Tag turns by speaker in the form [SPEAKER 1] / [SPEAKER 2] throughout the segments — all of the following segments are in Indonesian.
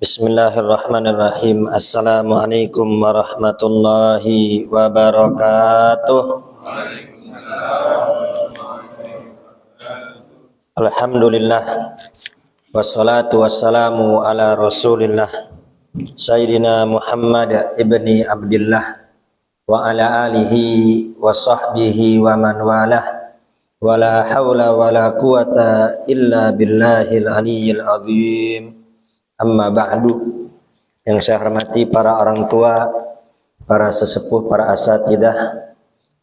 [SPEAKER 1] Bismillahirrahmanirrahim. Assalamualaikum warahmatullahi wabarakatuh. Alhamdulillah. Wassalatu wassalamu ala rasulillah Sayyidina Muhammad ibni Abdillah wa ala alihi wa sahbihi wa man walah. Wala hawla wala quwata illa billahil aliyyil azim. Amma ba'du. Yang saya hormati para orang tua, para sesepuh, para asatidah,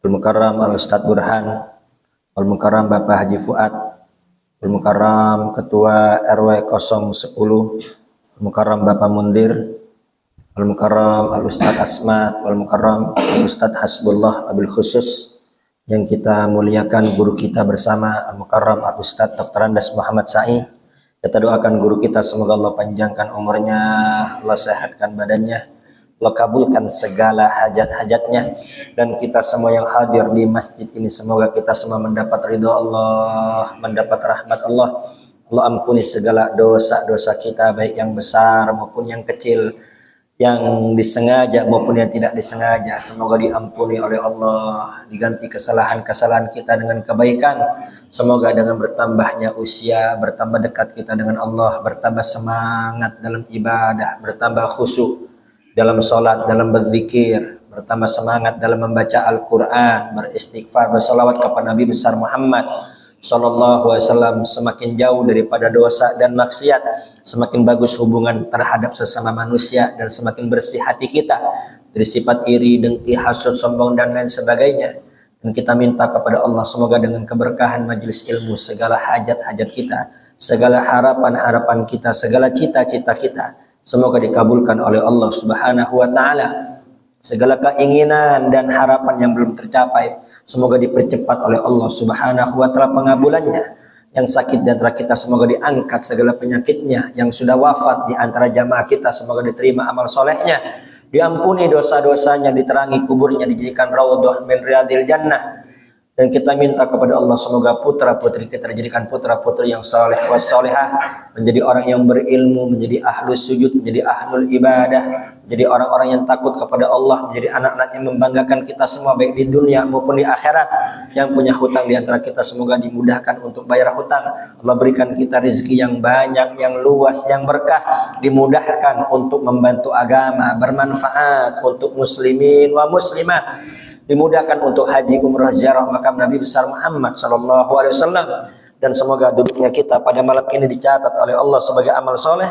[SPEAKER 1] Al-Mukarram Al-Ustadz Burhan, Al-Mukarram Bapak Haji Fuad, Al-Mukarram Ketua RW 010, Al-Mukarram Bapak Mundir, Al-Mukarram Al-Ustadz Asmat, Al-Mukarram Al-Ustadz Hasbullah Abil Khusus, yang kita muliakan guru kita bersama Al-Mukarram Al-Ustadz Dr. Andas Muhammad Sa'i. Kita doakan guru kita, semoga Allah panjangkan umurnya, Allah sehatkan badannya, Allah kabulkan segala hajat-hajatnya. Dan kita semua yang hadir di masjid ini, semoga kita semua mendapat ridho Allah, mendapat rahmat Allah. Allah ampuni segala dosa-dosa kita, baik yang besar maupun yang kecil, yang disengaja maupun yang tidak disengaja. Semoga diampuni oleh Allah, diganti kesalahan-kesalahan kita dengan kebaikan. Semoga dengan bertambahnya usia, bertambah dekat kita dengan Allah, bertambah semangat dalam ibadah, bertambah khusyuk dalam sholat, dalam berzikir, bertambah semangat dalam membaca Al-Quran, beristighfar, bersalawat kepada Nabi besar Muhammad Sallallahu Alaihi Wasallam. Semakin jauh daripada dosa dan maksiat, semakin bagus hubungan terhadap sesama manusia, dan semakin bersih hati kita dari sifat iri, dengki, hasud, sombong, dan lain sebagainya. Dan kita minta kepada Allah, semoga dengan keberkahan majelis ilmu, segala hajat-hajat kita, segala harapan-harapan kita, segala cita-cita kita, semoga dikabulkan oleh Allah Subhanahu wa Ta'ala. Segala keinginan dan harapan yang belum tercapai, semoga dipercepat oleh Allah Subhanahu wa Ta'ala pengabulannya. Yang sakit di antara kita, semoga diangkat segala penyakitnya. Yang sudah wafat di antara jamaah kita, semoga diterima amal solehnya, diampuni dosa-dosanya, diterangi kuburnya, dijadikan raudhah min riyadil jannah. Dan kita minta kepada Allah, semoga putra-putri kita dijadikan putra-putri yang saleh wassalehah, menjadi orang yang berilmu, menjadi ahlus sujud, menjadi ahlul ibadah, menjadi orang-orang yang takut kepada Allah, menjadi anak-anak yang membanggakan kita semua, baik di dunia maupun di akhirat. Yang punya hutang di antara kita, semoga dimudahkan untuk bayar hutang. Allah berikan kita rezeki yang banyak, yang luas, yang berkah, dimudahkan untuk membantu agama, bermanfaat untuk muslimin wa muslimat, dimudahkan untuk haji, umrah, ziarah makam Nabi besar Muhammad Sallallahu Alaihi Wasallam. Dan semoga duduknya kita pada malam ini dicatat oleh Allah sebagai amal soleh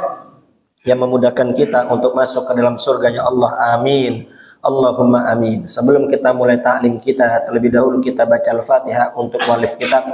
[SPEAKER 1] yang memudahkan kita untuk masuk ke dalam surganya Allah. Amin, Allahumma amin. Sebelum kita mulai taklim kita, terlebih dahulu kita baca Al-Fatihah untuk muallif kitab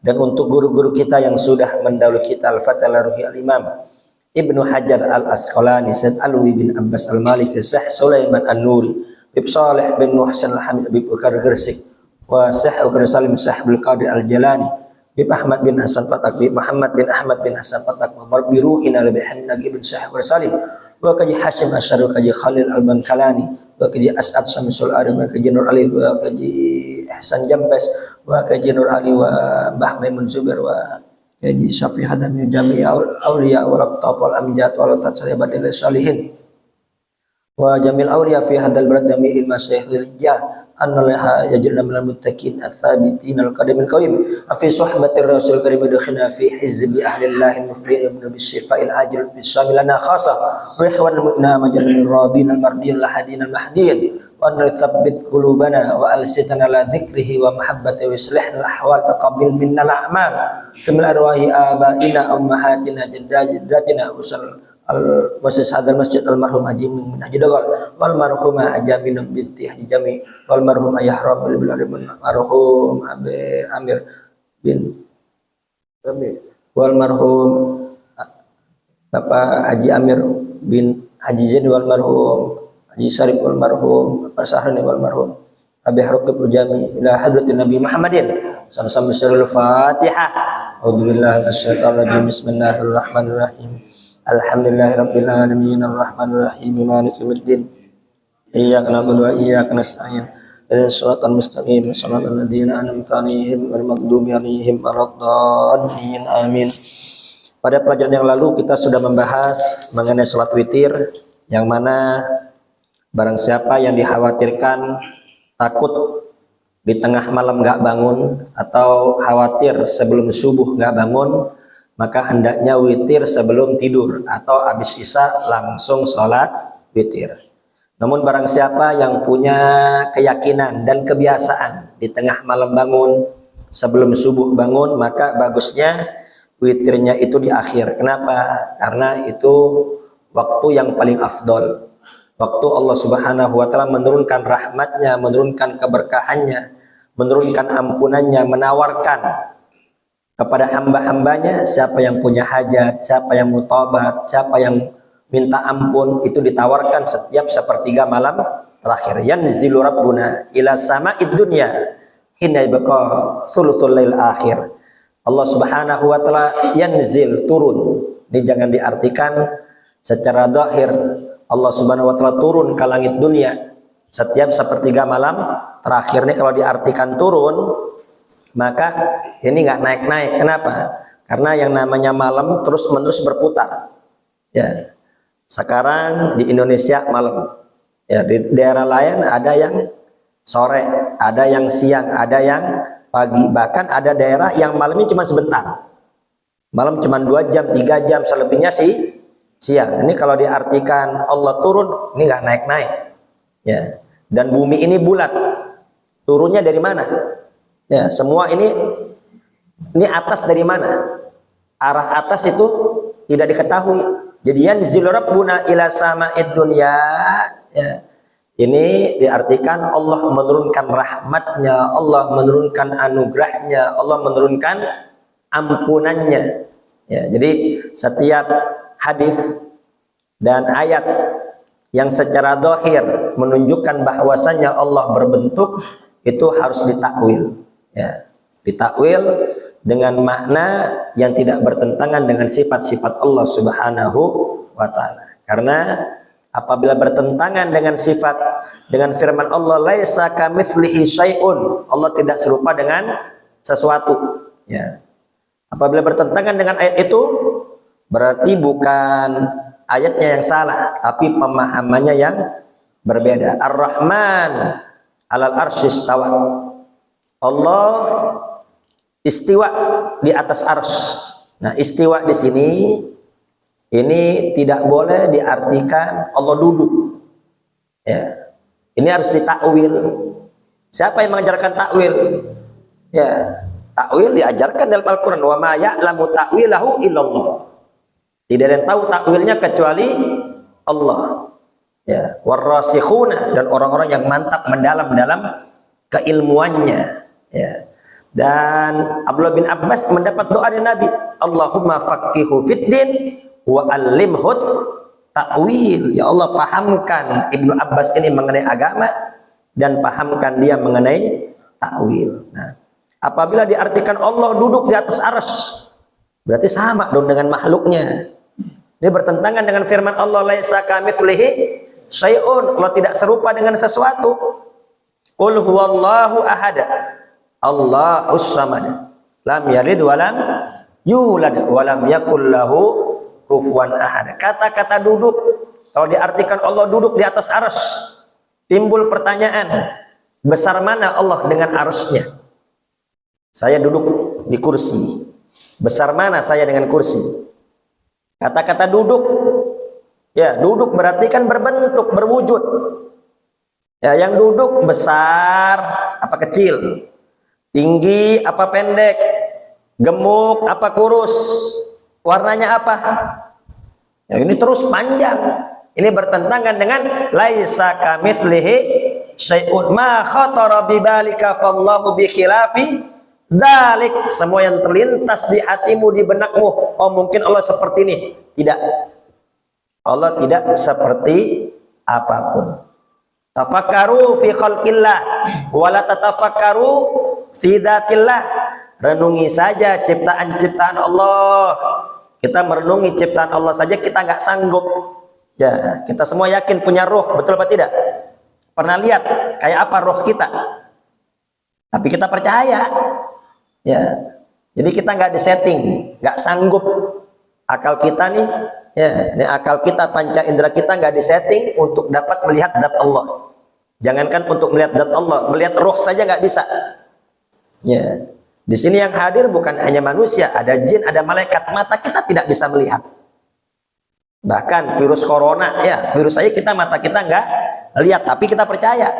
[SPEAKER 1] dan untuk guru-guru kita yang sudah mendahului kita. Al-Fatihah Ruhi Al-Imam Ibnu Hajar Al-Asqalani, Said Alwi bin Abbas Al-Maliki, Syekh Sulaiman An-Nuri, Bib Saleh bin Muhsin Al-Hamid, Bib Ukar Gersik, wa Syekh Ukar Salim, Syekh Abdul Qadir Al-Jalani, Bib Ahmad bin Hasan Fatak, Bib Muhammad bin Ahmad bin Hasan Fatak, Biruhin Al-Bihan Nagi bin Syekh Ukar Salim, wa Kaji Hashim Asyari, Kaji Khalil Al-Bankalani, wa Kaji As'ad Samsul Arim, wa Kaji Nur Ali, wa Kaji Ihsan Jampes, wa Kaji Nur Ali, wa Bah Maimun Zubair, wa Kaji Syafi Hadami Jami' Awliya wa Raqtab wal Amjad wa Latat Saribatil Salihin, wa jamil awliya fi hadal balad jami'il masyayikh ya annallaha yaj'alna minal muttaqin ats-tsabitin al-qadimin qawim fi suhbatir rasul karim dukhina fi hizbi ahlillahi muflin ibn bisyifa'il ajil bisamilana khasa wa ikhwan mu'mina majalil radin al-mardin al-hadin al-mahdin wa nuthabbit qulubana wa alsitana la dzikrihi wa mahabbati wa islihna al-ahwal taqabbil minna al-a'mal kamil arwahi abaina ummahatina jaddatina usal al-muassis hadal masjid al-marhum Haji Min Haji Dogal wal marhumah Ajamin binti Haji Jami wal marhum Ayahram bin marhum Abi Amir bin Abi wal marhum Bapak Haji Amir bin Haji Zain wal marhum Haji Sarif wal marhum Bapak Sahrani wal marhum Abi Harukib Jami ila hadratin Nabi Muhammadin sallallahu alaihi wasallam. Fatihah. A'udzubillahi minasyaitonir rajim. Bismillahirrahmanirrahim. Alhamdulillahirabbil alamin arrahmanir rahim maliki yaumiddin iyyaka na'budu wa iyyaka nasta'in ihdinas siratal mustaqim siratal ladzina an'amta 'alaihim ghairil maghdubi 'alaihim waladdallin amin. Pada pelajaran yang lalu kita sudah membahas mengenai sholat witir, yang mana barang siapa yang dikhawatirkan takut di tengah malam nggak bangun atau khawatir sebelum subuh nggak bangun, maka hendaknya witir sebelum tidur atau habis isya langsung sholat witir. Namun barang siapa yang punya keyakinan dan kebiasaan di tengah malam bangun, sebelum subuh bangun, maka bagusnya witirnya itu di akhir. Kenapa? Karena itu waktu yang paling afdol. Waktu Allah Subhanahu wa Ta'ala menurunkan rahmatnya, menurunkan keberkahannya, menurunkan ampunannya, menawarkan kepada hamba-hambanya, siapa yang punya hajat, siapa yang mau taubat, siapa yang minta ampun, itu ditawarkan setiap sepertiga malam terakhir. Yanzilu Rabbuna ila sama'id dunya hina yabqa thuluthul lail akhir. Allah Subhanahu wa Ta'ala yanzil, turun. Ini jangan diartikan secara zahir. Allah Subhanahu wa Ta'ala turun ke langit dunia setiap sepertiga malam terakhir. Ini kalau diartikan turun, maka ini nggak naik-naik. Kenapa? Karena yang namanya malam terus-menerus berputar. Ya. Sekarang di Indonesia malam. Ya, di daerah lain ada yang sore, ada yang siang, ada yang pagi, bahkan ada daerah yang malamnya cuma sebentar, malam cuma 2 jam, 3 jam, selebihnya sih siang. Ini kalau diartikan Allah turun, ini nggak naik-naik, ya. Dan bumi ini bulat, turunnya dari mana? Ya, semua ini atas dari mana? Arah atas itu tidak diketahui. Jadi yanzilu Rabbuna ila sama'id dunya, ya. Ini diartikan Allah menurunkan rahmatnya, Allah menurunkan anugerahnya, Allah menurunkan ampunannya. Ya, jadi setiap hadis dan ayat yang secara zahir menunjukkan bahwasanya Allah berbentuk, itu harus ditakwil. Ya, ditakwil dengan makna yang tidak bertentangan dengan sifat-sifat Allah Subhanahu wa Ta'ala. Karena apabila bertentangan dengan sifat, dengan firman Allah, laisa kamitslihi syai'un, Allah tidak serupa dengan sesuatu, ya. Apabila bertentangan dengan ayat itu, berarti bukan ayatnya yang salah, tapi pemahamannya yang berbeda. Ar-Rahman 'alal arsy istawa. Allah istiwa di atas arsy. Nah, istiwa di sini ini tidak boleh diartikan Allah duduk. Ya. Ini harus ditakwil. Siapa yang mengajarkan takwil? Ya, takwil diajarkan dalam Al-Qur'an, wa ma ya'lamu ta'wilahu illallah. Tidak ada yang tahu takwilnya kecuali Allah. Ya, warrasikhuna, dan orang-orang yang mantap mendalam dalam keilmuannya. Ya. Dan Abdullah bin Abbas mendapat doa dari Nabi, Allahumma faqihu fiddin wa alimhut ta'wil. Ya Allah, pahamkan Ibnu Abbas ini mengenai agama dan pahamkan dia mengenai ta'wil. Nah, apabila diartikan Allah duduk di atas arsy, berarti sama dong dengan makhluknya. Ini bertentangan dengan firman Allah, laisa kamitslihi syai'un, Allah tidak serupa dengan sesuatu. Qul huwallahu ahad, Allahus samad, lam yalid wa lam yulad wa lam yakul lahu kufuwan ahad. Kata-kata duduk, kalau diartikan Allah duduk di atas arsy, timbul pertanyaan, besar mana Allah dengan arsy-Nya? Saya duduk di kursi, besar mana saya dengan kursi? Kata-kata duduk, ya, duduk berarti kan berbentuk, berwujud. Ya, yang duduk besar apa kecil, tinggi apa pendek, gemuk apa kurus, warnanya apa? Ya, ini terus panjang. Ini bertentangan dengan laisa kamitslihi syai'un ma khatara bi balika fallahu bi khilafi dzalik. Semua yang terlintas di hatimu, di benakmu, oh mungkin Allah seperti ini. Tidak. Allah tidak seperti apapun. Tafakkaru fi khalqillah wa la tatafakkaru fi dzatillah. Renungi saja ciptaan-ciptaan Allah. Kita merenungi ciptaan Allah saja kita nggak sanggup. Ya, kita semua yakin punya roh, betul apa tidak? Pernah lihat kayak apa roh kita? Tapi kita percaya. Ya. Jadi kita nggak disetting, nggak sanggup. Akal kita nih, ya, ini akal kita, panca indera kita nggak disetting untuk dapat melihat zat Allah. Jangankan untuk melihat zat Allah, melihat roh saja nggak bisa. Ya, di sini yang hadir bukan hanya manusia, ada jin, ada malaikat. Mata kita tidak bisa melihat. Bahkan virus corona, ya, virus aja kita mata kita nggak lihat, tapi kita percaya.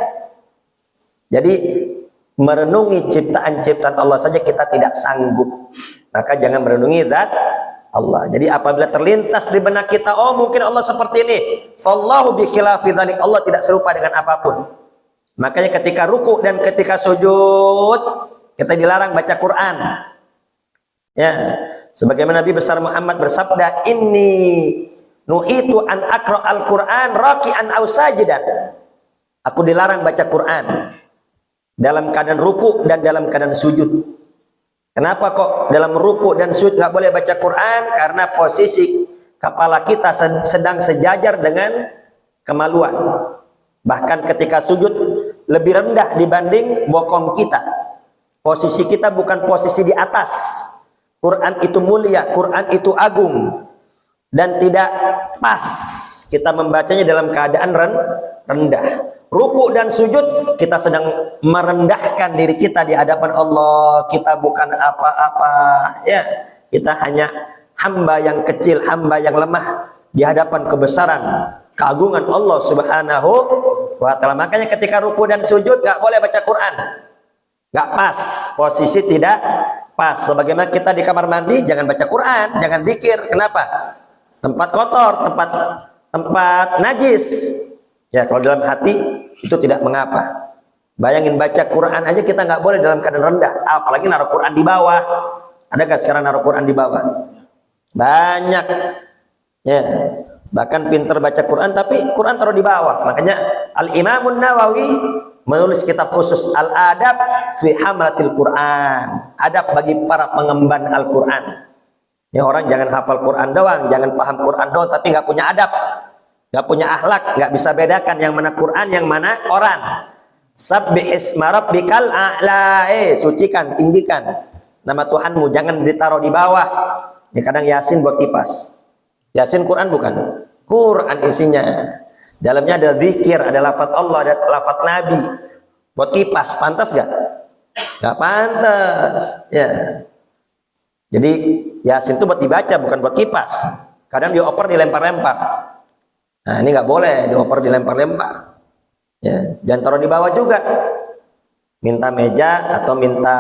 [SPEAKER 1] Jadi merenungi ciptaan-ciptaan Allah saja kita tidak sanggup. Maka jangan merenungi zat Allah. Jadi apabila terlintas di benak kita, oh mungkin Allah seperti ini, fallahu bi khilafi dzalik, Allah tidak serupa dengan apapun. Makanya ketika ruku dan ketika sujud kita dilarang baca Quran. Ya, sebagaimana Nabi besar Muhammad bersabda, inni nuhitu an aqra al-Quran raki'an aw sajidan. Aku dilarang baca Quran dalam keadaan ruku dan dalam keadaan sujud. Kenapa kok dalam ruku dan sujud nggak boleh baca Quran? Karena posisi kepala kita sedang sejajar dengan kemaluan. Bahkan ketika sujud lebih rendah dibanding bokong kita. Posisi kita bukan posisi di atas. Quran itu mulia, Quran itu agung. Dan tidak pas kita membacanya dalam keadaan rendah. Ruku dan sujud kita sedang merendahkan diri kita di hadapan Allah. Kita bukan apa-apa, ya. Kita hanya hamba yang kecil, hamba yang lemah di hadapan kebesaran, keagungan Allah Subhanahu wa Ta'ala. Makanya ketika ruku dan sujud nggak boleh baca Quran, nggak pas, posisi tidak pas. Sebagaimana kita di kamar mandi jangan baca Quran, jangan zikir. Kenapa? Tempat kotor, tempat najis. Ya, kalau dalam hati itu tidak mengapa. Bayangin baca Quran aja kita nggak boleh dalam keadaan rendah, apalagi naruh Quran di bawah. Ada nggak sekarang naruh Quran di bawah? Banyak. Ya, bahkan pinter baca Quran tapi Quran taruh di bawah. Makanya Al-Imamun Nawawi menulis kitab khusus Al-Adab fi Hamlatil Quran. Adab bagi para pengemban Al-Quran. Ya, orang jangan hafal Quran doang, jangan paham Quran doang tapi nggak punya adab. Gak punya akhlak, gak bisa bedakan yang mana Quran, yang mana Quran. Sabbih isma rabbikal a'la, sucikan, tinggikan nama Tuhanmu, jangan ditaruh di bawah. Ya, kadang Yasin buat kipas. Yasin Quran bukan? Quran isinya. Dalamnya ada zikir, ada lafaz Allah, ada lafaz Nabi. Buat kipas, pantas gak? Gak pantas. Ya. Jadi Yasin itu buat dibaca, bukan buat kipas. Kadang dioper, dilempar-lempar. Nah, ini nggak boleh dioper dilempar-lempar. Ya, jangan taruh di bawah juga. Minta meja atau minta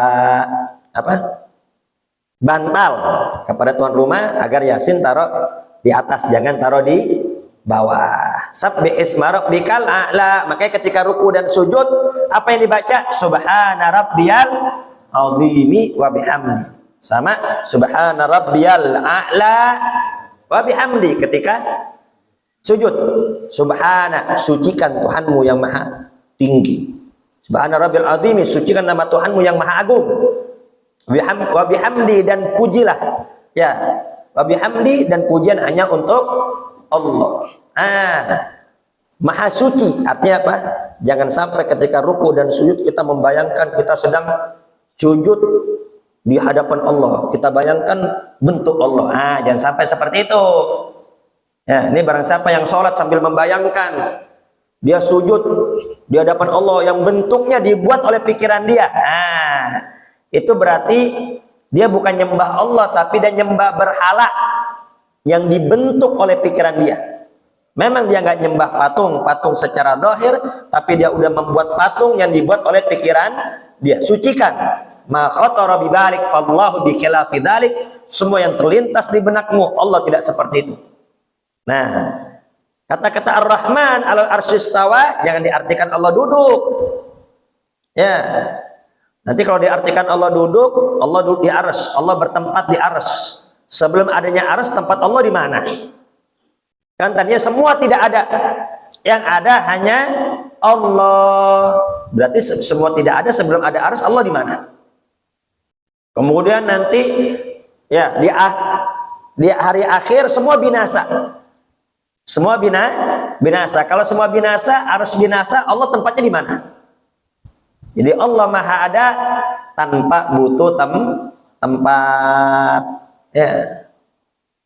[SPEAKER 1] apa? Bantal kepada tuan rumah agar Yasin taruh di atas, jangan taruh di bawah. Sabbih isma rabbikal a'la. Makanya ketika ruku dan sujud apa yang dibaca? Subhana rabbiyal azimi wa bihamdi. Sama subhana rabbiyal a'la wa bihamdi ketika sujud. Subhana, sucikan Tuhanmu yang maha tinggi. Subhana rabbil azimi, sucikan nama Tuhanmu yang maha agung. Wa bihamdi, dan pujilah. Ya, wa bihamdi, dan pujian hanya untuk Allah. Maha suci artinya apa? Jangan sampai ketika ruku dan sujud kita membayangkan kita sedang sujud di hadapan Allah. Kita bayangkan bentuk Allah. Jangan sampai seperti itu. Ya, ini barang siapa yang sholat sambil membayangkan dia sujud di hadapan Allah yang bentuknya dibuat oleh pikiran dia. Itu berarti dia bukan nyembah Allah tapi dia nyembah berhala yang dibentuk oleh pikiran dia. Memang dia nggak nyembah patung secara zahir, tapi dia udah membuat patung yang dibuat oleh pikiran dia. Sucikan. Ma khatara bi balik fallahu bi khilafi dzalik. Semua yang terlintas di benakmu, Allah tidak seperti itu. Nah, kata-kata Ar-Rahman alal arsy istawa jangan diartikan Allah duduk. Ya. Nanti kalau diartikan Allah duduk di arsy, Allah bertempat di arsy. Sebelum adanya arsy, tempat Allah di mana? Kan tadinya semua tidak ada. Yang ada hanya Allah. Berarti semua tidak ada sebelum ada arsy, Allah di mana? Kemudian nanti ya di hari akhir semua binasa. Semua binasa. Kalau semua binasa, harus binasa, Allah tempatnya di mana? Jadi Allah Maha ada tanpa butuh tempat. Ya.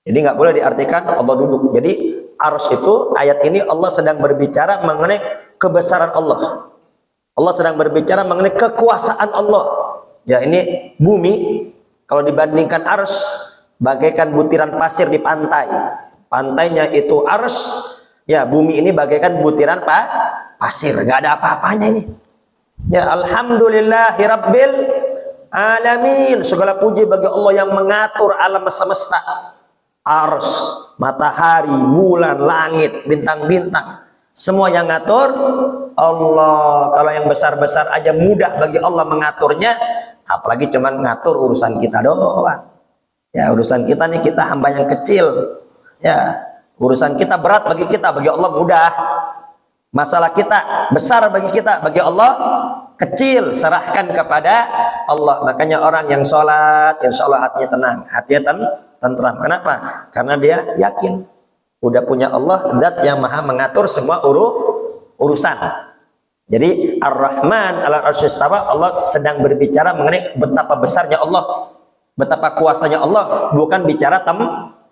[SPEAKER 1] Jadi nggak boleh diartikan Allah duduk. Jadi arsy itu ayat ini Allah sedang berbicara mengenai kebesaran Allah. Allah sedang berbicara mengenai kekuasaan Allah. Ya, ini bumi kalau dibandingkan arsy bagaikan butiran pasir di pantai. Pantainya itu arsy, ya bumi ini bagaikan butiran pasir. Nggak ada apa-apanya ini. Ya, alhamdulillahirabbil alamin. Segala puji bagi Allah yang mengatur alam semesta. Ars, matahari, bulan, langit, bintang-bintang, semua yang ngatur Allah. Kalau yang besar-besar aja mudah bagi Allah mengaturnya, apalagi cuman ngatur urusan kita doang. Ya, urusan kita nih, kita hamba yang kecil. Ya, urusan kita berat bagi kita, bagi Allah mudah. Masalah kita besar bagi kita, bagi Allah kecil. Serahkan kepada Allah. Makanya orang yang sholat, insya Allah hatinya tenang, hatinya tentram. Kenapa? Karena dia yakin udah punya Allah, zat yang maha mengatur semua urusan. Jadi Ar-Rahman 'alal 'arsy istawa, Allah sedang berbicara mengenai betapa besarnya Allah, betapa kuasanya Allah, bukan bicara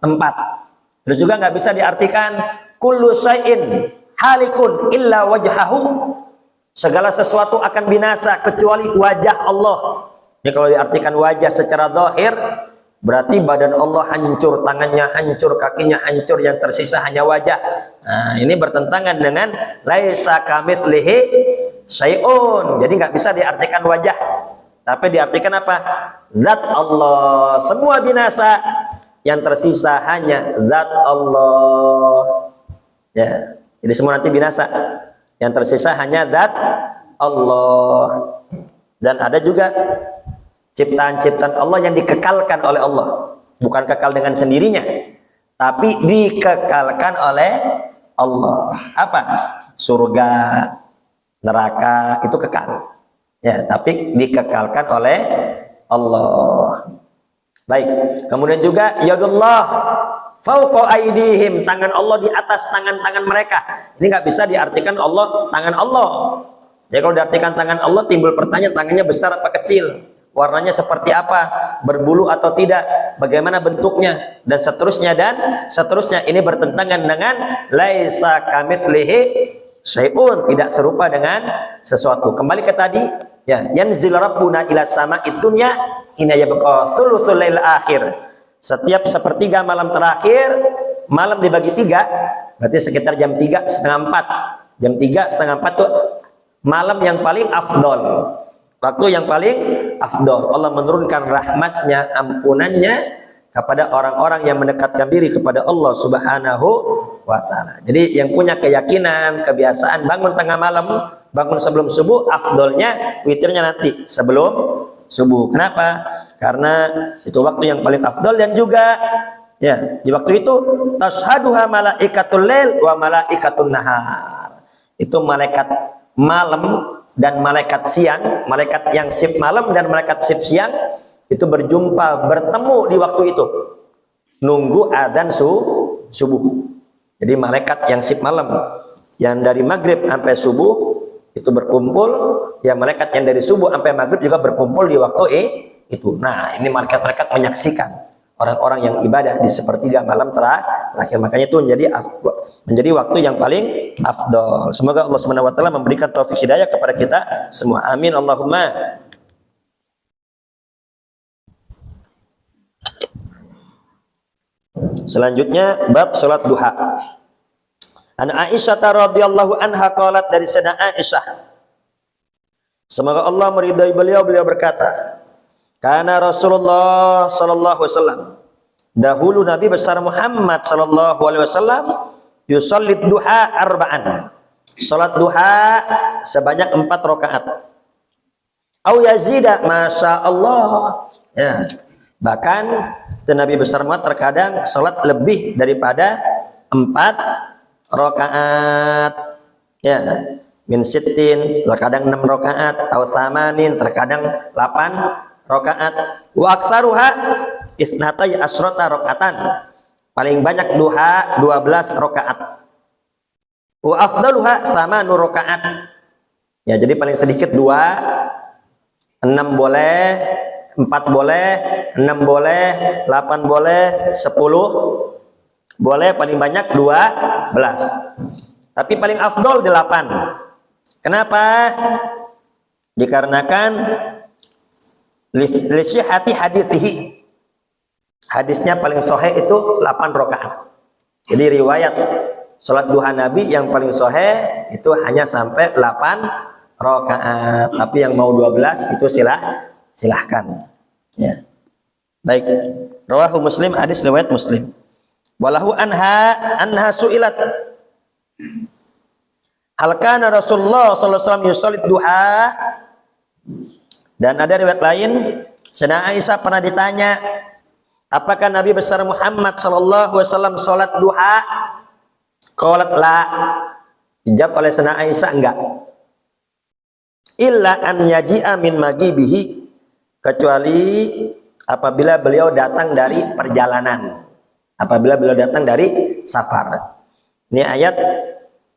[SPEAKER 1] tempat. Terus juga nggak bisa diartikan kullu syai'in halikun illa wajhahu, segala sesuatu akan binasa kecuali wajah Allah. Ini kalau diartikan wajah secara zahir, berarti badan Allah hancur, tangannya hancur, kakinya hancur, yang tersisa hanya wajah. Nah, ini bertentangan dengan laisa kamitslihi syai'un. Jadi nggak bisa diartikan wajah, tapi diartikan apa? Zat Allah. Semua binasa, yang tersisa hanya zat Allah. Ya, jadi semua nanti binasa, yang tersisa hanya zat Allah. Dan ada juga ciptaan-ciptaan Allah yang dikekalkan oleh Allah, bukan kekal dengan sendirinya, tapi dikekalkan oleh Allah. Apa? Surga, neraka itu kekal, ya, tapi dikekalkan oleh Allah. Baik, kemudian juga yadullah fauqa aidihim, tangan Allah di atas tangan-tangan mereka. Ini nggak bisa diartikan Allah tangan Allah. Ya, kalau diartikan tangan Allah, timbul pertanyaan, tangannya besar apa kecil? Warnanya seperti apa, berbulu atau tidak, bagaimana bentuknya, dan seterusnya dan seterusnya. Ini bertentangan dengan laisa kamitslihi syai'un, tidak serupa dengan sesuatu. Kembali ke tadi, ya, yanzil rabbuna ila sama'id dunya hina yabqa thuluthul lail akhir. Setiap sepertiga malam terakhir, malam dibagi 3, berarti sekitar jam 3 setengah 4. Jam 3 setengah 4 tuh malam yang paling afdol, waktu yang paling afdol. Allah menurunkan rahmatnya, ampunannya kepada orang-orang yang mendekatkan diri kepada Allah Subhanahu wa ta'ala. Jadi yang punya keyakinan, kebiasaan bangun tengah malam, bangun sebelum subuh, afdolnya witirnya nanti sebelum subuh. Kenapa? Karena itu waktu yang paling afdol. Dan juga ya, di waktu itu tashaduha malaikatul lail wa malaikatun nahar. Itu malaikat malam dan malaikat siang, malaikat yang shift malam dan malaikat shift siang itu berjumpa, bertemu di waktu itu, nunggu adzan subuh. Jadi malaikat yang shift malam, yang dari maghrib sampai subuh itu berkumpul, ya malaikat yang dari subuh sampai maghrib juga berkumpul di waktu itu. Nah, ini malaikat-malaikat menyaksikan orang-orang yang ibadah di sepertiga malam terakhir. Makanya itu menjadi waktu yang paling afdol. Semoga Allah Subhanahu wa taala memberikan taufik hidayah kepada kita semua. Amin Allahumma. Selanjutnya bab salat duha. An Aisyah radhiyallahu anha qalat, dari Sayyidah Aisyah, semoga Allah meridai beliau berkata, karena Rasulullah sallallahu alaihi wasallam, dahulu Nabi besar Muhammad sallallahu alaihi wasallam, yusallid duha arba'an, salat duha sebanyak 4 rakaat. Au yazida, masya Allah, ya, bahkan Nabi besar Muhammad terkadang salat lebih daripada 4 rakaat, ya, min sittin, terkadang 6 rakaat, atau thamanin, terkadang 8 rakaat. Wa aktsaruha itsnatai asrota rakaatan, paling banyak duha 12 rakaat. Wa afdaluha 8 rakaat, ya, jadi paling sedikit 2, 6 boleh, 4 boleh, 6 boleh, 8 boleh, 10 Boleh paling banyak 12. Tapi paling afdol 8. Kenapa? Dikarenakan lisihati hadithihi. Hadisnya paling sahih itu 8 rakaat. Jadi riwayat salat duha Nabi yang paling sahih itu hanya sampai 8 rakaat. Tapi yang mau 12 itu silahkan. Ya. Baik. Rawahu Muslim, hadis riwayat Muslim. Walahu anha su'ilat. Hal kana Rasulullah sallallahu alaihi wasallam yusolid duha. Dan ada riwayat lain, Sayyidah Aisyah pernah ditanya, apakah Nabi besar Muhammad sallallahu alaihi wasallam salat duha? Qalat la. Dijawab oleh Sayyidah Aisyah enggak. Illa an yaji'a min magibihi, kecuali apabila beliau datang dari perjalanan. Apabila beliau datang dari safar. Ini ayat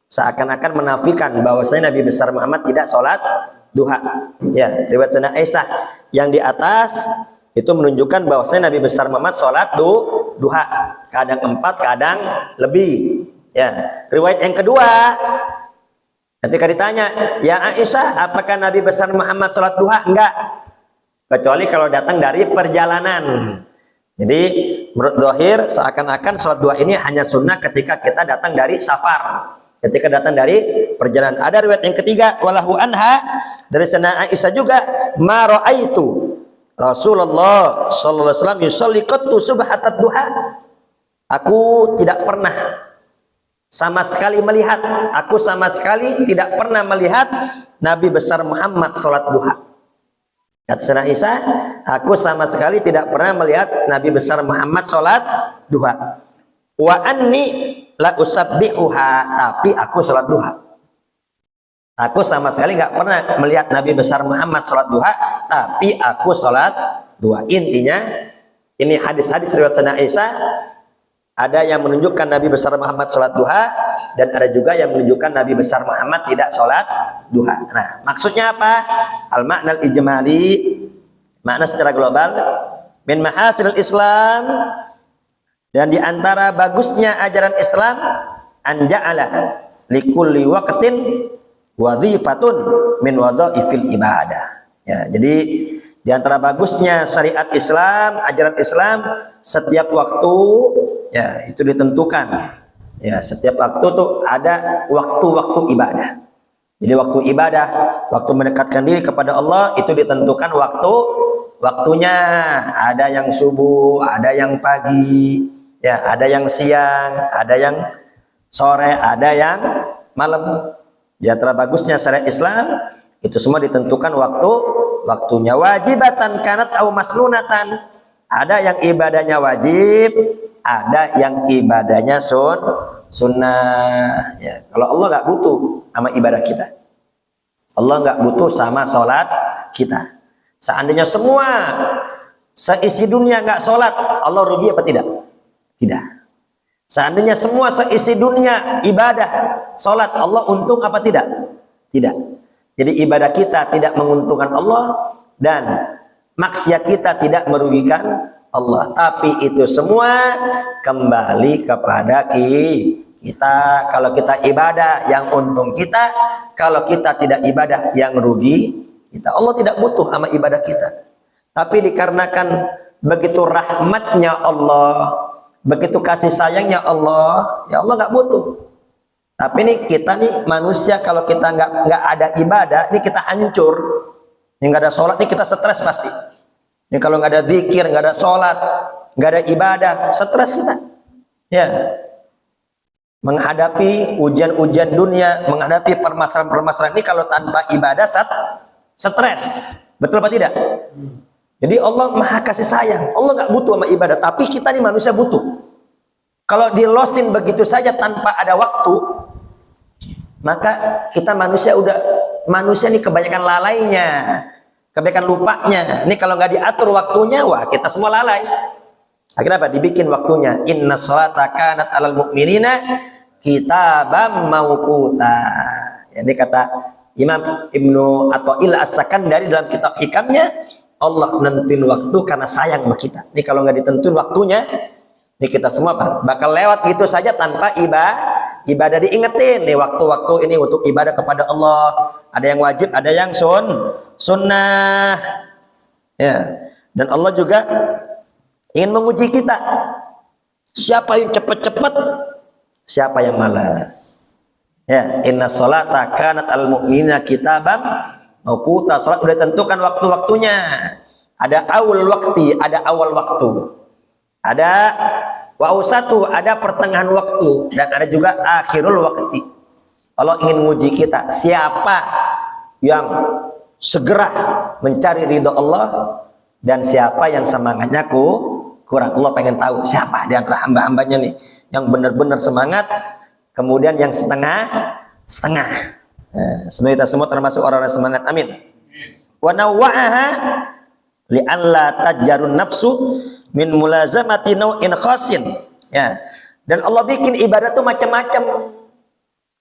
[SPEAKER 1] seakan-akan menafikan bahwasanya Nabi besar Muhammad tidak sholat duha. Ya, riwayat Sayyidah Aisyah yang di atas itu menunjukkan bahwasanya Nabi besar Muhammad sholat duha. Kadang 4, kadang lebih. Ya, riwayat yang kedua, ketika ditanya, ya Aisyah, apakah Nabi besar Muhammad sholat duha? Enggak. Kecuali kalau datang dari perjalanan. Jadi menurut zahir seakan-akan sholat duha ini hanya sunnah ketika kita datang dari safar, ketika datang dari perjalanan. Ada riwayat yang ketiga, walahu anha, dari Sayyidah Aisyah juga, ma ra'aitu Rasulullah sallallahu alaihi wasallam yusolli qattu subhatat duha. Aku tidak pernah sama sekali melihat, aku sama sekali tidak pernah melihat Nabi besar Muhammad sholat duha. Kata Sayyidah Aisyah, aku sama sekali tidak pernah melihat Nabi besar Muhammad sholat duha. Wa anni la usabbihuha, tapi aku sholat duha. Aku sama sekali nggak pernah melihat Nabi besar Muhammad sholat duha, tapi aku sholat duha. Intinya, ini hadis-hadis riwayat Sayyidah Aisyah, ada yang menunjukkan Nabi besar Muhammad sholat duha, dan ada juga yang menunjukkan Nabi besar Muhammad tidak sholat duha. Nah, maksudnya apa? Al-makna al-ijmali, makna secara global, min mahasil Islam, dan diantara bagusnya ajaran Islam, anja'ala likulli waqtin wadhifatun min wadhaifil ibadah. Ya, jadi diantara bagusnya syariat Islam, ajaran Islam, setiap waktu ya itu ditentukan. Ya, setiap waktu tuh ada waktu-waktu ibadah. Jadi waktu ibadah, waktu mendekatkan diri kepada Allah itu ditentukan waktunya. Ada yang subuh, ada yang pagi, ya, ada yang siang, ada yang sore, ada yang malam. Di antara bagusnya syariat Islam itu semua ditentukan waktunya. Wajibatan kanat au masnunatan. Ada yang ibadahnya wajib, ada yang ibadahnya sunnah. Ya, kalau Allah nggak butuh sama ibadah kita, Allah nggak butuh sama sholat kita. Seandainya semua seisi dunia nggak sholat, Allah rugi apa tidak? Tidak. Seandainya semua seisi dunia ibadah sholat, Allah untung apa tidak? Tidak. Jadi ibadah kita tidak menguntungkan Allah dan maksiat kita tidak merugikan Allah. Tapi itu semua kembali kepada kita. Kalau kita ibadah yang untung kita, kalau kita tidak ibadah yang rugi kita. Allah tidak butuh sama ibadah kita. Tapi dikarenakan begitu rahmatnya Allah, begitu kasih sayangnya Allah, ya Allah nggak butuh. Tapi ini kita nih manusia, kalau kita nggak ada ibadah, ini kita hancur. Ini nggak ada sholat, ini kita stres pasti. Ini kalau nggak ada zikir, nggak ada sholat, nggak ada ibadah, stres kita. Ya, menghadapi ujian-ujian dunia, menghadapi permasalahan-permasalahan ini kalau tanpa ibadah stres. Betul apa tidak? Jadi Allah maha kasih sayang. Allah nggak butuh sama ibadah, tapi kita nih manusia butuh. Kalau dilosin begitu saja tanpa ada waktu, maka kita manusia nih kebanyakan lalainya, kebanyakan lupanya. Ini kalau nggak diatur waktunya, wah kita semua lalai. Akhirnya apa? Dibikin waktunya. Inna sholata kanat alal mu'minina kitabam mawquta. Ini kata Imam Ibnu Athaillah As-Sakandari dalam kitab Hikamnya, Allah nentuin waktu karena sayang sama kita. Ini kalau nggak ditentuin waktunya, Ini kita semua bakal lewat gitu saja tanpa ibadah diingetin. Nih waktu-waktu ini untuk ibadah kepada Allah. Ada yang wajib, ada yang sunnah. Ya. Dan Allah juga ingin menguji kita. Siapa yang cepat-cepat, siapa yang malas. Ya, inna sholata kanat al mu'minina kitaban mauquta. Salat udah tentukan waktu-waktunya. Ada awal waktu, ada awal waktu. Ada wa'usatu, ada pertengahan waktu, dan ada juga akhirul waktu. Allah ingin menguji kita, siapa yang segera mencari ridho Allah dan siapa yang semangatnya kurang. Allah pengen tahu siapa di antara hamba-hambanya nih yang benar-benar semangat, kemudian yang setengah. Semoga kita semua termasuk orang-orang semangat. Amin. Wa nawwa'aha li'alla tajjarun nafsu min mulazamati nau'in khasin. Ya. Dan Allah bikin ibadah tuh macam-macam.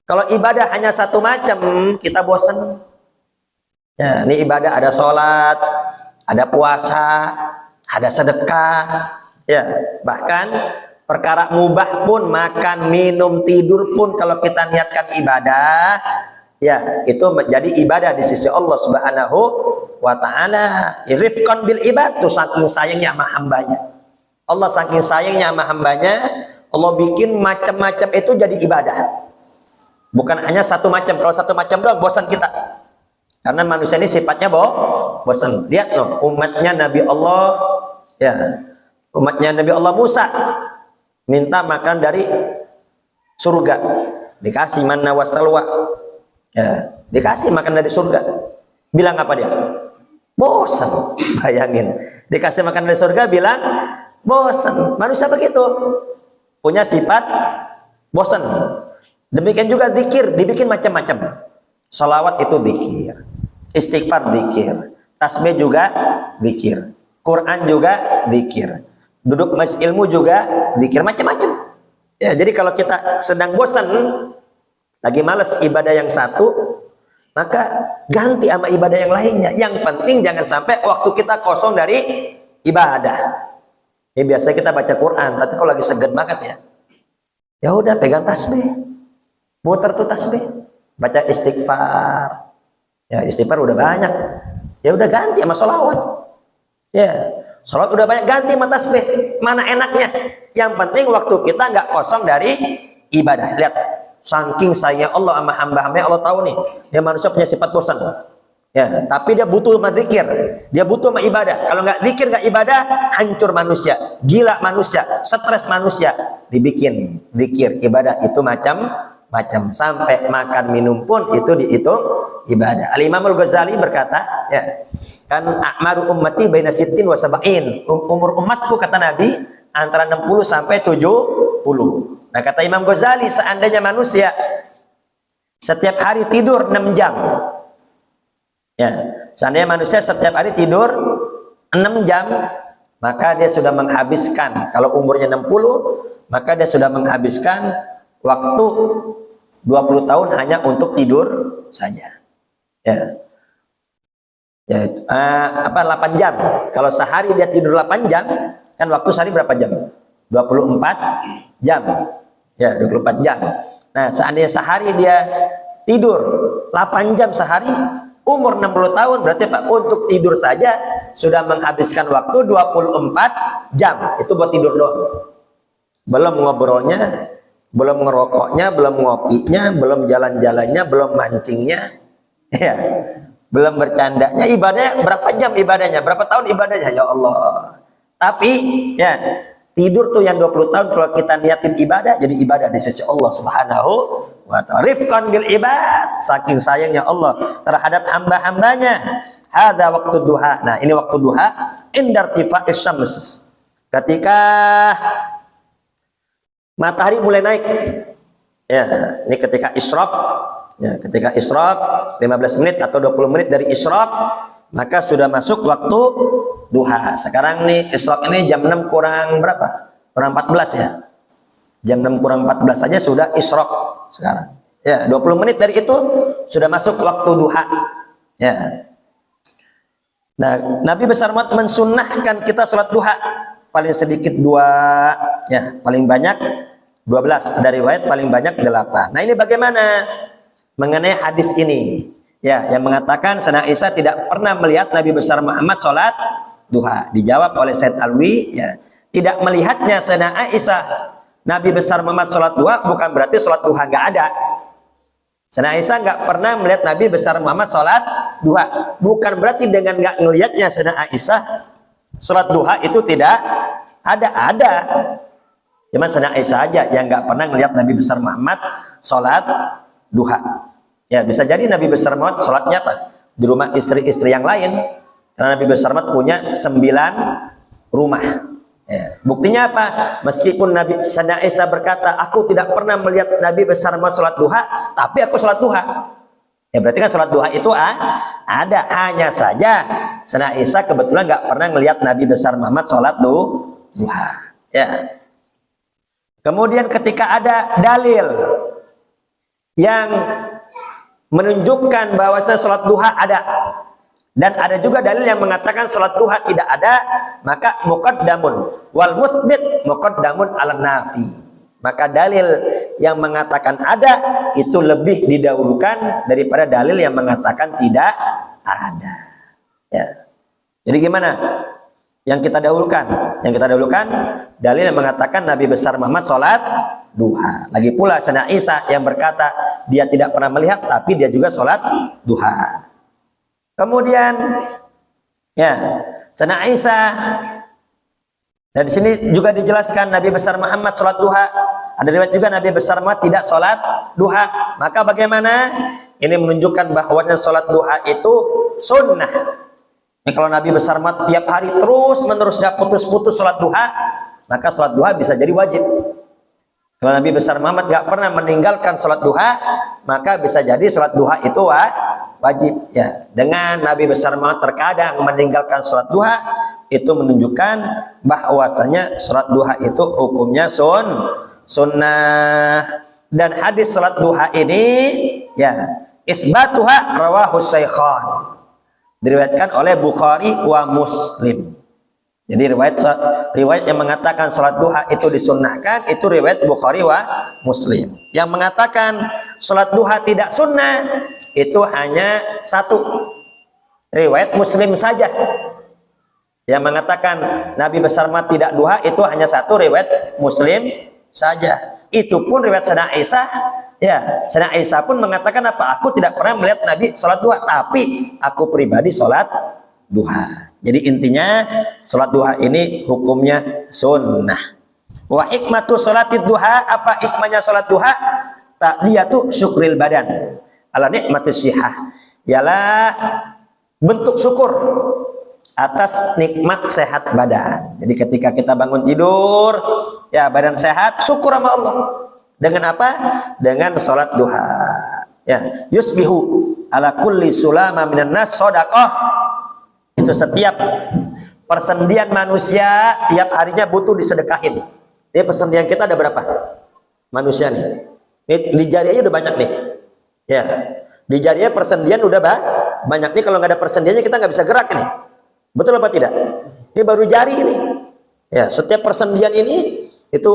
[SPEAKER 1] Kalau ibadah hanya satu macam, kita bosan. Ya, ini ibadah ada sholat, ada puasa, ada sedekah. Ya, bahkan perkara mubah pun, makan, minum, tidur pun kalau kita niatkan ibadah, ya itu menjadi ibadah di sisi Allah Subhanahu wa ta'ala. Rifqan bil ibad, tuh saking sayangnya sama hambanya. Allah saking sayangnya sama hambanya, Allah bikin macam-macam itu jadi ibadah. Bukan hanya satu macam. Kalau satu macam doang bosan kita. Karena manusia ini sifatnya bosan. Lihat loh, umatnya Nabi Allah, ya, umatnya Nabi Allah Musa minta makan dari surga, dikasih manna wassalwa, ya, dikasih makan dari surga. Bilang apa dia? Bosan. Bayangin, dikasih makan dari surga bilang bosan. Manusia begitu, punya sifat bosan. Demikian juga zikir dibikin macam-macam. Salawat itu zikir, istighfar zikir, tasbih juga zikir, Quran juga zikir, duduk majelis ilmu juga zikir, macam-macam. Ya, jadi kalau kita sedang bosan, lagi malas ibadah yang satu, maka ganti sama ibadah yang lainnya. Yang penting jangan sampai waktu kita kosong dari ibadah. Ini biasa kita baca Quran, tapi kalau lagi segan banget ya udah pegang tasbih, muter tuh tasbih, baca istighfar. Ya istighfar udah banyak, ya udah ganti sama sholawat. Ya, sholat udah banyak, ganti sama tasbih. Mana enaknya? Yang penting waktu kita nggak kosong dari ibadah. Lihat, saking sayang Allah sama hamba-hamba, Allah tahu nih, dia manusia punya sifat bosan. Ya, tapi dia butuh sama zikir, dia butuh sama ibadah. Kalau nggak zikir, nggak ibadah, hancur manusia, gila manusia, stres manusia. Dibikin zikir, ibadah itu macam-macam. Sampai makan minum pun itu dihitung ibadah. Al-Imam Al-Ghazali berkata, ya, kan a'maru ummati baina sittin wa sab'in. Umur umatku, kata Nabi, antara 60 sampai 70. Nah, kata Imam Ghazali, seandainya manusia setiap hari tidur 6 jam. Ya, seandainya manusia setiap hari tidur 6 jam, maka dia sudah menghabiskan, kalau umurnya 60, maka dia sudah menghabiskan waktu 20 tahun hanya untuk tidur saja. Ya. Ya, 8 jam. Kalau sehari dia tidur 8 jam, kan waktu sehari berapa jam? 24 jam. Ya, 24 jam. Nah, seandainya sehari dia tidur 8 jam sehari, umur 60 tahun, berarti Pak, untuk tidur saja sudah menghabiskan waktu 24 jam. Itu buat tidur doang. Belum ngobrolnya, belum ngerokoknya, belum ngopinya, belum jalan-jalannya, belum mancingnya. Ya. Belum bercandanya. Ibadahnya berapa jam ibadahnya? Berapa tahun ibadahnya? Ya Allah. Tapi ya, tidur tuh yang 20 tahun kalau kita niatin ibadah, jadi ibadah di sisi Allah Subhanahu wa ta'ala. Rifqan bil ibad, saking sayangnya Allah terhadap hamba-hambanya. Hadza waktu duha. Nah, ini waktu duha, indartifa'is syams. Ketika matahari mulai naik. Ya, ini ketika isyraq. Ya, ketika isyraq 15 menit atau 20 menit dari isyraq, maka sudah masuk waktu duha. Sekarang nih isyraq ini jam 6 kurang berapa? Kurang 14 ya. Jam 6 kurang 14 saja sudah isyraq sekarang. Ya, 20 menit dari itu sudah masuk waktu duha. Ya. Nah, Nabi besar Muhammad mensunnahkan kita sholat duha. paling sedikit 2, ya, paling banyak 12. Ada riwayat paling banyak 8. Nah, ini bagaimana mengenai hadis ini? Ya, yang mengatakan Sayyidina Aisyah tidak pernah melihat Nabi besar Muhammad sholat duha. Dijawab oleh Said Alwi, ya, tidak melihatnya Sayyidina Aisyah Nabi besar Muhammad sholat duha bukan berarti sholat duha nggak ada. Sayyidina Aisyah nggak pernah melihat Nabi besar Muhammad sholat duha. Bukan berarti dengan nggak ngelihatnya Sayyidina Aisyah sholat duha itu tidak ada. Cuman Sayyidina Aisyah aja yang nggak pernah melihat Nabi besar Muhammad sholat duha. Ya, bisa jadi Nabi besar Muhammad sholatnya apa? Di rumah istri-istri yang lain. Karena Nabi besar Muhammad punya 9 rumah. Ya. Buktinya apa? Meskipun Nabi Sayyidina Aisyah berkata, aku tidak pernah melihat Nabi besar Muhammad sholat duha, tapi aku sholat duha. Ya, berarti kan sholat duha itu ada. Hanya saja Sayyidina Aisyah kebetulan nggak pernah melihat Nabi besar Muhammad sholat duha. Ya. Kemudian ketika ada dalil yang menunjukkan bahwasanya sholat duha ada, dan ada juga dalil yang mengatakan sholat duha tidak ada, maka muqaddamun wal mutsbit muqaddamun ala nafi. Maka dalil yang mengatakan ada itu lebih didahulukan daripada dalil yang mengatakan tidak ada. Ya. Jadi gimana? Yang kita dahulukan? Yang kita dahulukan dalil yang mengatakan Nabi besar Muhammad sholat duha. Lagi pula Sayyidina Aisyah yang berkata dia tidak pernah melihat tapi dia juga sholat duha. Kemudian ya, Sayyidina Aisyah, dan di sini juga dijelaskan Nabi besar Muhammad sholat duha. Ada riwayat juga Nabi besar Muhammad tidak sholat duha. Maka bagaimana? Ini menunjukkan bahwa sholat duha itu sunnah. Ini kalau Nabi besar Muhammad tiap hari terus menerus gak putus-putus sholat duha, maka sholat duha bisa jadi wajib. Kalau Nabi besar Muhammad gak pernah meninggalkan sholat duha, maka bisa jadi sholat duha itu wajib. Ya, dengan Nabi besar Muhammad terkadang meninggalkan sholat duha, itu menunjukkan bahwasanya sholat duha itu hukumnya sunnah. Dan hadis sholat duha ini, ya, itsbatuha rawahu syaikhan, diriwayatkan oleh Bukhari wa Muslim. Jadi riwayat yang mengatakan sholat duha itu disunnahkan itu riwayat Bukhari wa Muslim. Yang mengatakan sholat duha tidak sunnah itu hanya satu, riwayat Muslim saja. Yang mengatakan Nabi besar Muhammad tidak duha itu hanya satu, riwayat Muslim saja. Itu pun riwayat Sayyidina Aisyah. Ya, Sayyidina Aisyah pun mengatakan apa? Aku tidak pernah melihat Nabi sholat duha, tapi aku pribadi sholat duha. Jadi intinya sholat duha ini hukumnya sunnah. Wa hikmatu sholatid duha, apa hikmahnya sholat duha? Ta'diyatu syukril badan ala nikmatis sihah. Ialah bentuk syukur atas nikmat sehat badan. Jadi ketika kita bangun tidur, ya badan sehat, syukur sama Allah. Dengan apa? Dengan sholat duha. Ya, yusbihu ala kulli sulama minan nas shadaqah. Itu setiap persendian manusia tiap harinya butuh disedekahin. Ini persendian kita ada berapa? Manusia nih. Ini di jari aja udah banyak nih. Ya, di jari persendian udah banyak nih. Kalau nggak ada persendiannya kita nggak bisa gerak ini. Betul apa tidak? Ini baru jari ini. Ya, setiap persendian ini itu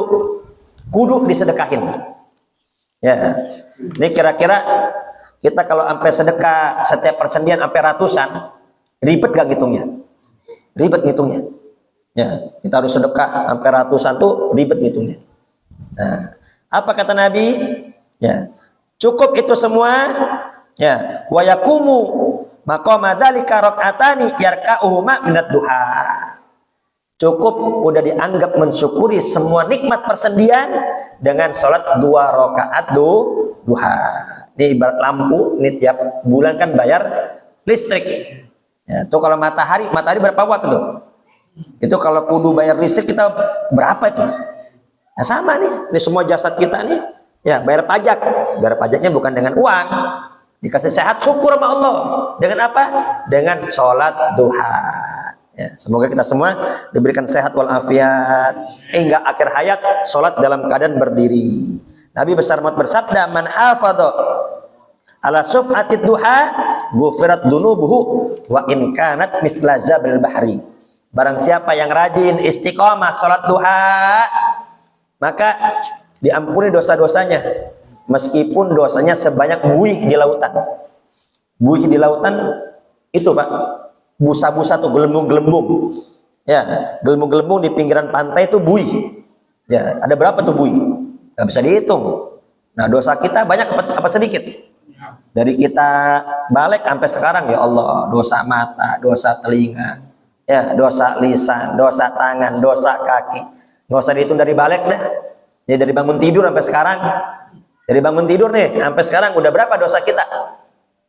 [SPEAKER 1] kudu disedekahin. Ya, ini kira-kira kita kalau sampai sedekah setiap persendian sampai ratusan, ribet gak ngitungnya? Ribet ngitungnya. Ya, kita harus sedekah sampai ratusan tuh ribet ngitungnya. Nah, apa kata Nabi? Ya, cukup itu semua. Ya, wa yaqumu maqama dzalika rak'atani yarka'uhuma minad duha. Cukup udah dianggap mensyukuri semua nikmat persendian dengan sholat 2 rakaat duha. Ini ibarat lampu, ini tiap bulan kan bayar listrik. Ya, tuh kalau matahari berapa watt tuh? Itu kalau kudu bayar listrik kita berapa itu? Nah, sama nih, ini semua jasad kita nih, ya bayar pajak. Bayar pajaknya bukan dengan uang. Dikasih sehat, syukur sama Allah. Dengan apa? Dengan sholat duha. Ya, semoga kita semua diberikan sehat walafiat hingga akhir hayat sholat dalam keadaan berdiri. Nabi besar Muhammad bersabda, man hafadha ala suf'atid duha ghufirat dunubuhu wa in kanat mithla zabil bahri. Barang siapa yang rajin istiqomah salat duha, maka diampuni dosa-dosanya, meskipun dosanya sebanyak buih di lautan. Buih di lautan itu Pak, busa-busa tuh, gelembung-gelembung. Ya, gelembung-gelembung di pinggiran pantai itu buih. Ya, ada berapa tuh buih? Nggak bisa dihitung. Nah, dosa kita banyak apa sedikit? Dari kita balik sampai sekarang, ya Allah, dosa mata, dosa telinga, ya, dosa lisan, dosa tangan, dosa kaki. Nggak usah dihitung dari balik dah. Ya, dari bangun tidur sampai sekarang. Dari bangun tidur nih sampai sekarang udah berapa dosa kita?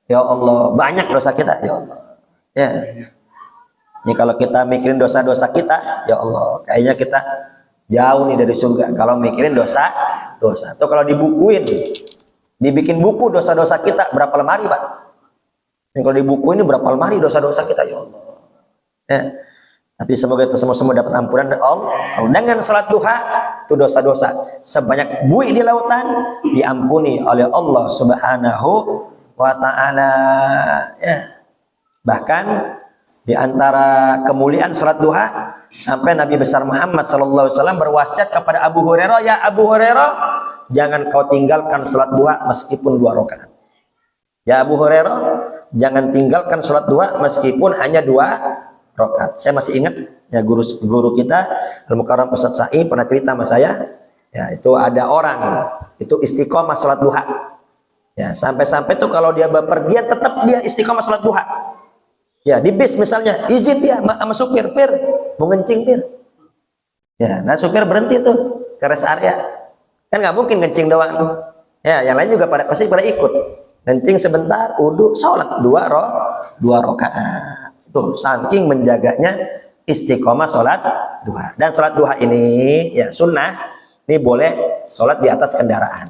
[SPEAKER 1] Ya Allah, banyak dosa kita, ya Allah. Ya. Ini kalau kita mikirin dosa-dosa kita, ya Allah, kayaknya kita jauh nih dari surga. Kalau mikirin dosa. Atau kalau dibukuin, dibikin buku dosa-dosa kita, berapa lemari Pak? Ini kalau dibukuin ini berapa lemari dosa-dosa kita, ya Allah. Ya. Tapi semoga kita semua dapat ampunan dari Allah. Dengan salat duha, itu dosa-dosa sebanyak buih di lautan diampuni oleh Allah Subhanahu wa ta'ala. Ya. Bahkan di antara kemuliaan salat duha, sampai Nabi besar Muhammad SAW berwasiat kepada Abu Hurairah, ya Abu Hurairah, jangan kau tinggalkan salat duha meskipun 2 rakaat. Ya Abu Hurairah, jangan tinggalkan salat duha meskipun hanya 2 rakaat. Saya masih ingat ya, guru kita Al-Mukarram Ustaz Sa'i pernah cerita sama saya, ya, itu ada orang itu istiqomah salat duha. Ya, sampai-sampai tuh kalau dia bepergian tetap dia istiqomah salat duha. Ya, di bis misalnya, izin dia sama supir, "Pir, mau ngencing, Pir." Ya, nah supir berhenti tuh ke rest area. Kan nggak mungkin ngencing doang. Ya, yang lain juga pasti pada ikut. Ngencing sebentar, wudu, sholat 2 rakaat. Tuh, saking menjaganya istiqomah sholat duha. Dan sholat duha ini ya sunnah, ini boleh sholat di atas kendaraan.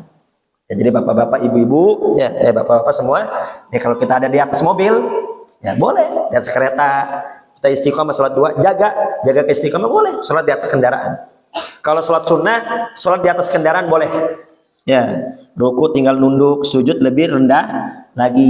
[SPEAKER 1] Ya, jadi bapak-bapak, ibu-ibu, ya, bapak-bapak semua, ya kalau kita ada di atas mobil, ya boleh, di atas kereta kita istiqomah sholat duha, jaga istiqomah, boleh sholat di atas kendaraan. Kalau sholat sunnah, sholat di atas kendaraan boleh. Ya, ruku tinggal nunduk, sujud lebih rendah lagi.